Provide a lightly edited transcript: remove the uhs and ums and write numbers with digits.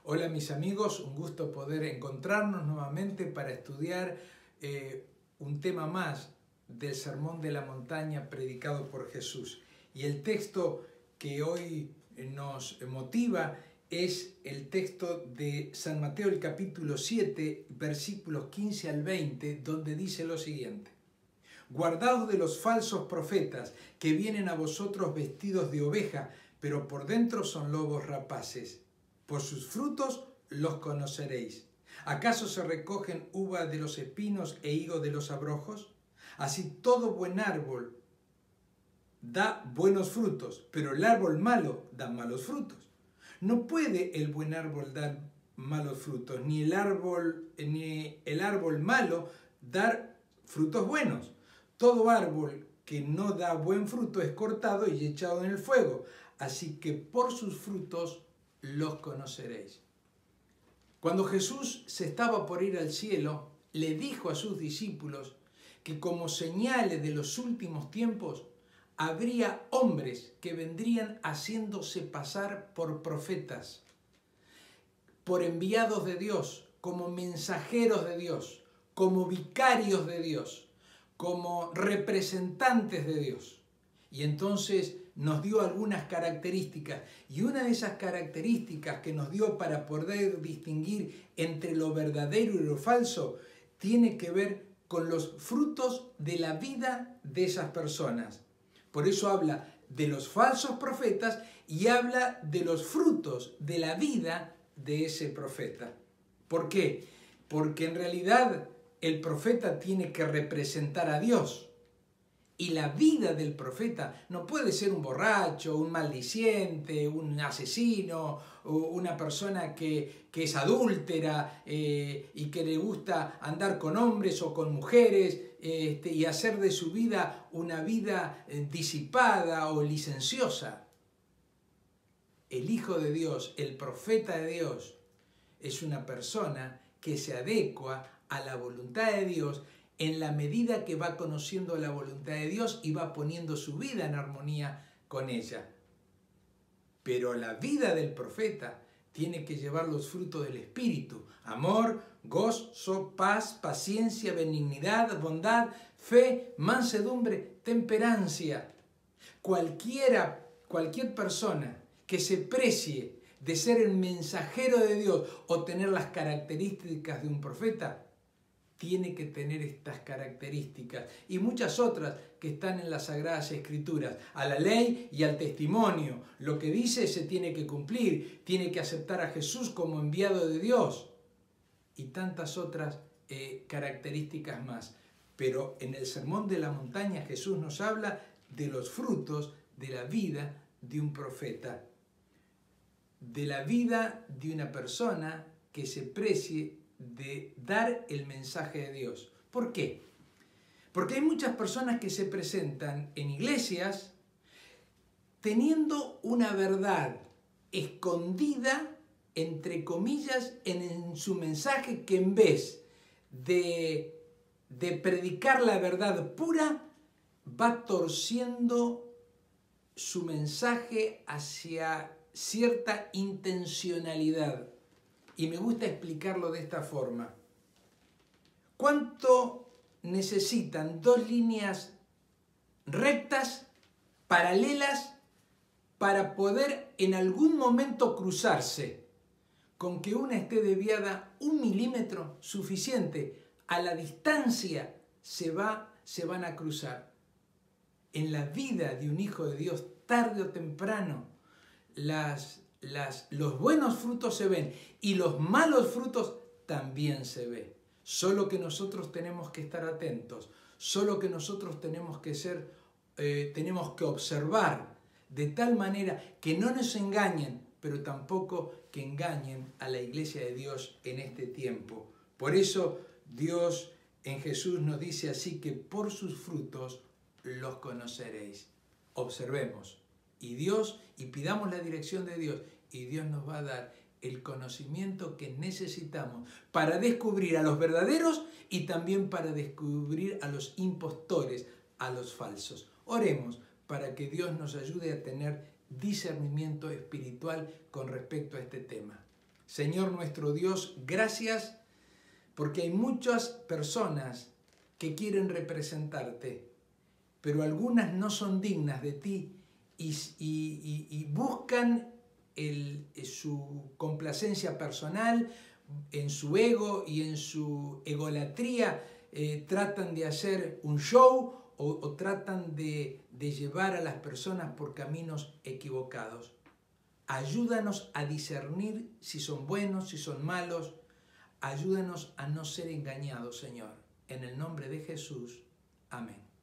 Hola mis amigos, un gusto poder encontrarnos nuevamente para estudiar un tema más del Sermón de la Montaña predicado por Jesús. Y el texto que hoy nos motiva es el texto de San Mateo, el capítulo 7, versículos 15 al 20, donde dice lo siguiente: Guardaos de los falsos profetas que vienen a vosotros vestidos de oveja, pero por dentro son lobos rapaces. Por sus frutos los conoceréis. ¿Acaso se recogen uva de los espinos e higo de los abrojos? Así todo buen árbol da buenos frutos, pero el árbol malo da malos frutos. No puede el buen árbol dar malos frutos, ni el árbol malo dar frutos buenos. Todo árbol que no da buen fruto es cortado y echado en el fuego. Así que por sus frutos los conoceréis. Cuando Jesús se estaba por ir al cielo, le dijo a sus discípulos que como señales de los últimos tiempos habría hombres que vendrían haciéndose pasar por profetas, por enviados de Dios, como mensajeros de Dios, como vicarios de Dios, como representantes de Dios. Y entonces nos dio algunas características, y una de esas características que nos dio para poder distinguir entre lo verdadero y lo falso tiene que ver con los frutos de la vida de esas personas. Por eso habla de los falsos profetas y habla de los frutos de la vida de ese profeta. ¿Por qué? Porque en realidad el profeta tiene que representar a Dios. Y la vida del profeta no puede ser un borracho, un maldiciente, un asesino, una persona que es adúltera y que le gusta andar con hombres o con mujeres y hacer de su vida una vida disipada o licenciosa. El Hijo de Dios, el profeta de Dios, es una persona que se adecua a la voluntad de Dios en la medida que va conociendo la voluntad de Dios y va poniendo su vida en armonía con ella. Pero la vida del profeta tiene que llevar los frutos del Espíritu: amor, gozo, paz, paciencia, benignidad, bondad, fe, mansedumbre, temperancia. Cualquier persona que se precie de ser el mensajero de Dios o tener las características de un profeta, tiene que tener estas características y muchas otras que están en las Sagradas Escrituras. A la ley y al testimonio. Lo que dice se tiene que cumplir. Tiene que aceptar a Jesús como enviado de Dios. Y tantas otras características más. Pero en el Sermón de la Montaña Jesús nos habla de los frutos de la vida de un profeta. De la vida de una persona que se precie de dar el mensaje de Dios. ¿Por qué? Porque hay muchas personas que se presentan en iglesias teniendo una verdad escondida, entre comillas, en su mensaje, que en vez de predicar la verdad pura, va torciendo su mensaje hacia cierta intencionalidad. Y me gusta explicarlo de esta forma. ¿Cuánto necesitan dos líneas rectas, paralelas, para poder en algún momento cruzarse? Con que una esté desviada 1 milímetro, suficiente. A la distancia se van a cruzar. En la vida de un hijo de Dios, tarde o temprano, los buenos frutos se ven y los malos frutos también se ven. Solo que nosotros tenemos que estar atentos, solo que nosotros tenemos que observar de tal manera que no nos engañen, pero tampoco que engañen a la iglesia de Dios en este tiempo. Por eso Dios en Jesús nos dice así, que por sus frutos los conoceréis. Observemos y pidamos la dirección de Dios, y Dios nos va a dar el conocimiento que necesitamos para descubrir a los verdaderos y también para descubrir a los impostores, a los falsos. Oremos para que Dios nos ayude a tener discernimiento espiritual con respecto a este tema. Señor nuestro Dios, gracias porque hay muchas personas que quieren representarte, pero algunas no son dignas de ti y buscan su complacencia personal, en su ego y en su egolatría, tratan de hacer un show o tratan de llevar a las personas por caminos equivocados. Ayúdanos a discernir si son buenos, si son malos. Ayúdanos a no ser engañados, Señor. En el nombre de Jesús. Amén.